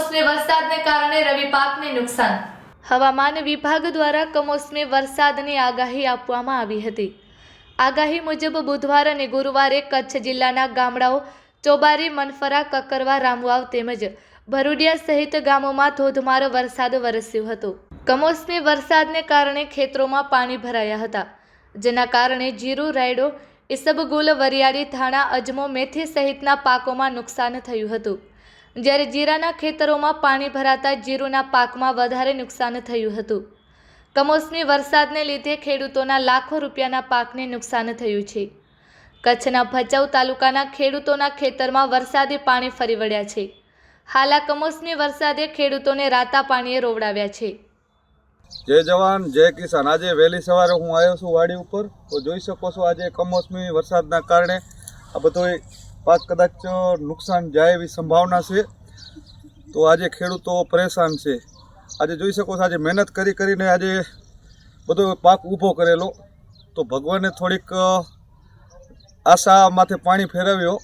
કમોસમી વરસાદને કારણે રવિ પાકને નુકસાન। હવામાન વિભાગ દ્વારા કમોસમી વરસાદની આગાહી આપવામાં આવી હતી। આગાહી મુજબ બુધવાર અને ગુરુવારે કચ્છ જિલ્લાના ગામડાઓ ચોબારી, મનફરા, કકરવા, રામવાવ તેમજ ભરૂડિયા સહિત ગામોમાં ધોધમાર વરસાદ વરસ્યો હતો। કમોસમી વરસાદને કારણે ખેતરોમાં પાણી ભરાયા હતા, જેના કારણે જીરું, રાયડો, ઈસબગુલ, વરિયાળી, ધાણા, અજમો, મેથી સહિતના પાકોમાં નુકસાન થયું હતું। જ્યારે જીરાના ખેતરોમાં પાણી ભરાતા જીરુના પાકમાં વધારે નુકસાન થયું હતું। કમોસમી વરસાદને લીધે ખેડૂતોના લાખો રૂપિયાના પાકને નુકસાન થયું છે। કચ્છના ભચાઉ તાલુકાના ખેડૂતોના ખેતરમાં વરસાદી પાણી ફરી વળ્યા છે। હાલ આ કમોસમી વરસાદે ખેડૂતોને રાતા પાણીએ રોવડાવ્યા છે। જય જવાન જય કિસાન। આજે વહેલી સવારે હું આવ્યો છું વાડી ઉપર, તો જોઈ શકો છો આજે કમોસમી વરસાદના કારણે આ બધો પાક કદાચ નુકસાન જાય એવી સંભાવના છે। તો આજે ખેડૂતો પરેશાન છે। આજે જોઈ શકો છો આજે મહેનત કરીને આજે બધો પાક ઊભો કરેલો, તો ભગવાને થોડીક આશામાંથી પાણી ફેરવ્યો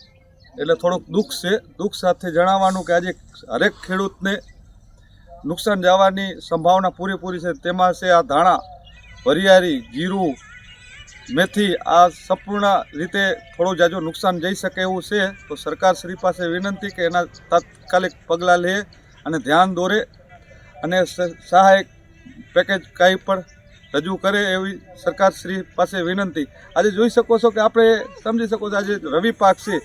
એટલે થોડુંક દુઃખ છે। દુઃખ સાથે જણાવવાનું કે આજે હરેક ખેડૂતને નુકસાન જવાની સંભાવના પૂરેપૂરી છે। તેમાં છે આ ધાણા, વરિયાળી, જીરું, મેથી, આ સંપૂર્ણ રીતે થોડું જાજુ નુકસાન જઈ શકે એવું છે। તો સરકાર શ્રી પાસે વિનંતી કે એના તાત્કાલિક પગલાં લે અને ધ્યાન દોરે અને સહાયક પેકેજ કાંઈ પણ રજૂ કરે એવી સરકાર શ્રી પાસે વિનંતી। આજે જોઈ શકો છો કે આપણે સમજી શકો છો આજે રવિ પાક છે,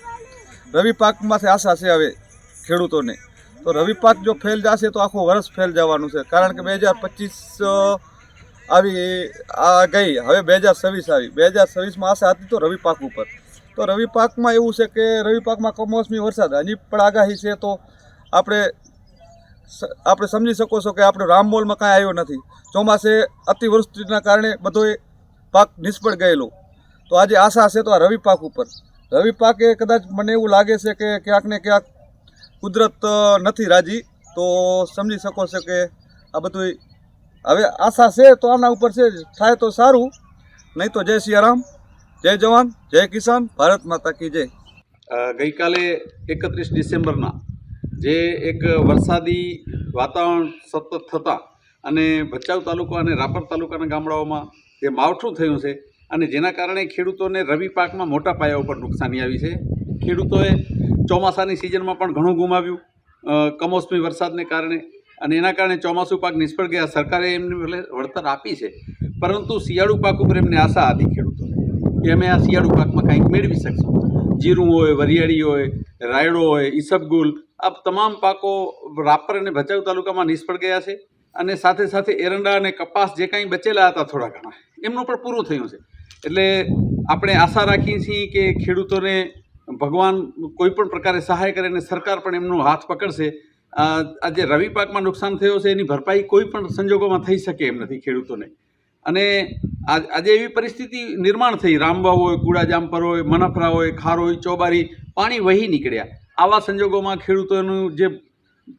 રવિ પાકમાંથી આશા છે હવે ખેડૂતોને। તો રવિ પાક જો ફેલ જશે તો આખું વર્ષ ફેલ જવાનું છે, કારણ કે 2025 આવી આ ગઈ, હવે 2026 આવી। 2026માં આશા હતી તો રવિ પાક ઉપર। તો રવિ પાકમાં એવું છે કે રવિ પાકમાં કમોસમી વરસાદ હજી પણ આગાહી છે। તો આપણે સમજી શકો છો કે આપણે રામમોલમાં કાંઈ આવ્યો નથી। ચોમાસે અતિવૃષ્ટિના કારણે બધો પાક નિષ્ફળ ગયેલો, તો આજે આશા છે તો આ રવિ પાક ઉપર। રવિ પાક એ કદાચ મને એવું લાગે છે કે ક્યાંક ને ક્યાંક કુદરત નથી રાજી, તો સમજી શકો છો કે આ બધું હવે આશા છે તો આના ઉપર છે, થાય તો સારું, નહીં તો જય સિયારામ, જય જવાન, જય કિસાન, ભારત માતા કી જય। ગઈકાલે 31 ડિસેમ્બરના જે એક વરસાદી વાતાવરણ સતત થતાં અને ભચાઉ તાલુકા અને રાપર તાલુકાના ગામડાઓમાં જે માવઠું થયું છે અને જેના કારણે ખેડૂતોને રવિ પાકમાં મોટા પાયા ઉપર નુકસાની આવી છે। ખેડૂતોએ ચોમાસાની સિઝનમાં પણ ઘણું ગુમાવ્યું કમોસમી વરસાદને કારણે, અને એના કારણે ચોમાસું પાક નિષ્ફળ ગયા। સરકારે એમને વળતર આપી છે, પરંતુ શિયાળુ પાક ઉપર એમને આશા હતી ખેડૂતોને કે અમે આ શિયાળુ પાકમાં કંઈક મેળવી શકશું। જીરું હોય, વરિયાળી હોય, રાયડો હોય, ઈસબગુલ, આ તમામ પાકો રાપર અને ભચાઉ તાલુકામાં નિષ્ફળ ગયા છે। અને સાથે સાથે એરંડા અને કપાસ જે કાંઈ બચેલા હતા થોડા ઘણા, એમનું પણ પૂરું થયું છે। એટલે આપણે આશા રાખીએ છીએ કે ખેડૂતોને ભગવાન કોઈ પણ પ્રકારે સહાય કરે અને સરકાર પણ એમનો હાથ પકડશે। આજે રવિ પાકમાં નુકસાન થયો છે એની ભરપાઈ કોઈ પણ સંજોગોમાં થઈ શકે એમ નથી ખેડૂતોને। અને આજે એવી પરિસ્થિતિ નિર્માણ થઈ, રામવાવ હોય, કુડાજામપર હોય, મનફરા હોય, ખાર હોય, ચોબારી, પાણી વહી નીકળ્યા। આવા સંજોગોમાં ખેડૂતોનું જે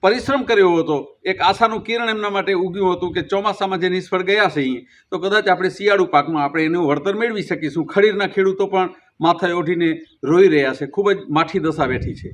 પરિશ્રમ કર્યો હતો, એક આશાનું કિરણ એમના માટે ઉગ્યું હતું કે ચોમાસામાં જે નિષ્ફળ ગયા છે અહીં, તો કદાચ આપણે શિયાળુ પાકમાં આપણે એનું વળતર મેળવી શકીશું। ખડીરના ખેડૂતો પણ માથે ઓઢીને રોઈ રહ્યા છે, ખૂબ જ માઠી દશા બેઠી છે।